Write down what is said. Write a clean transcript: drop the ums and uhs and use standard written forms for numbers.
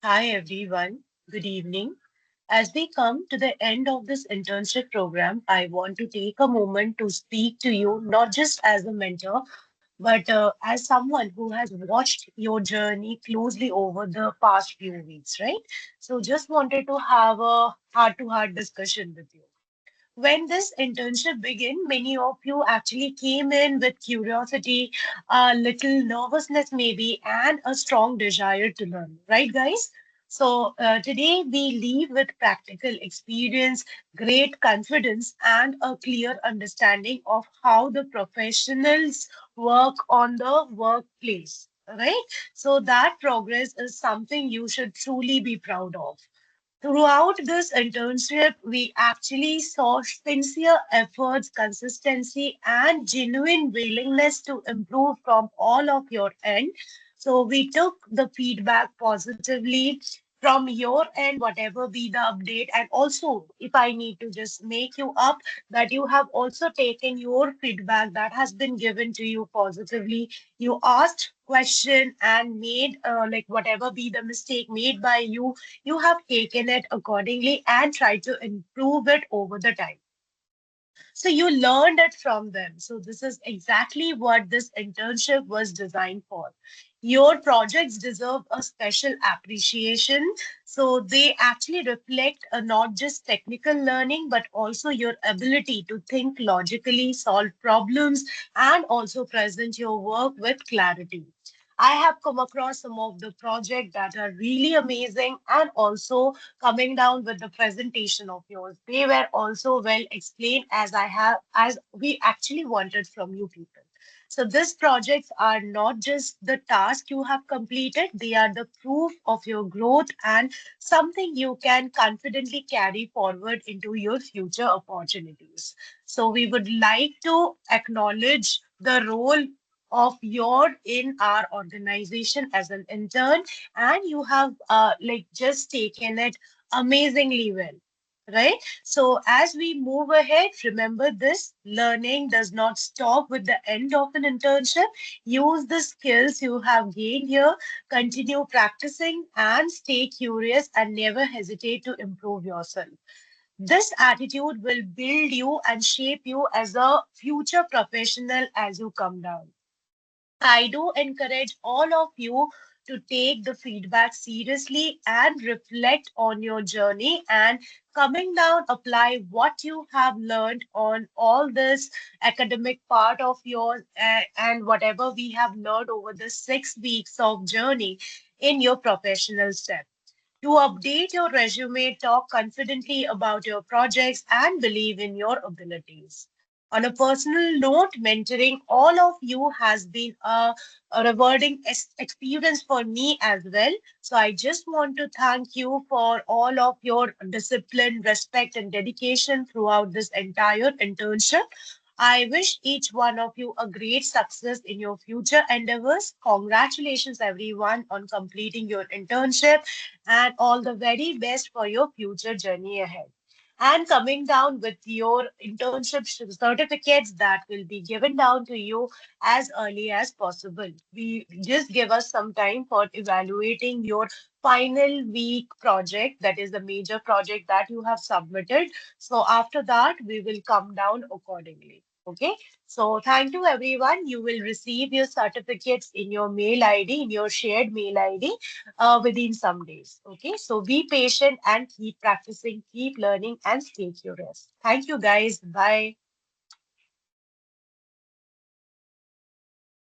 Hi everyone, good evening. As we come to the end of this internship program, I want to take a moment to speak to you not just as a mentor, but as someone who has watched your journey closely over the past few weeks, right? So just wanted to have a heart-to-heart discussion with you. When this internship began, many of you actually came in with curiosity, a little nervousness maybe, and a strong desire to learn, right, guys? So today we leave with practical experience, great confidence, and a clear understanding of how the professionals work on the workplace, right? So that progress is something you should truly be proud of. Throughout this internship, we actually saw sincere efforts, consistency, and genuine willingness to improve from all of your end. So we took the feedback positively from your end, whatever be the update. And also, if I need to just make you up, that you have also taken your feedback that has been given to you positively. You asked question and made like whatever be the mistake made by you, you have taken it accordingly and tried to improve it over the time. So you learned it from them. So this is exactly what this internship was designed for. Your projects deserve a special appreciation. So they actually reflect not just technical learning, but also your ability to think logically, solve problems, and also present your work with clarity. I have come across some of the projects that are really amazing and also coming down with the presentation of yours. They were also well explained as we actually wanted from you people. So these projects are not just the task you have completed, they are the proof of your growth and something you can confidently carry forward into your future opportunities. So we would like to acknowledge the role of your in our organization as an intern, and you have like just taken it amazingly well, right? So as we move ahead, remember this: learning does not stop with the end of an internship. Use the skills you have gained here, continue practicing, and stay curious and never hesitate to improve yourself. This attitude will build you and shape you as a future professional as you come down. I do encourage all of you to take the feedback seriously and reflect on your journey and coming down, apply what you have learned on all this academic part of yours and whatever we have learned over the 6 weeks of journey in your professional step. To update your resume, talk confidently about your projects, and believe in your abilities. On a personal note, mentoring all of you has been a rewarding experience for me as well. So I just want to thank you for all of your discipline, respect, and dedication throughout this entire internship. I wish each one of you a great success in your future endeavors. Congratulations, everyone, on completing your internship and all the very best for your future journey ahead. And coming down with your internship certificates that will be given down to you as early as possible. We just give us some time for evaluating your final week project, that is the major project that you have submitted. So after that, we will come down accordingly. Okay, so thank you everyone. You will receive your certificates in your mail ID, in your shared mail ID within some days. Okay, so be patient and keep practicing, keep learning, and stay curious. Thank you, guys. Bye.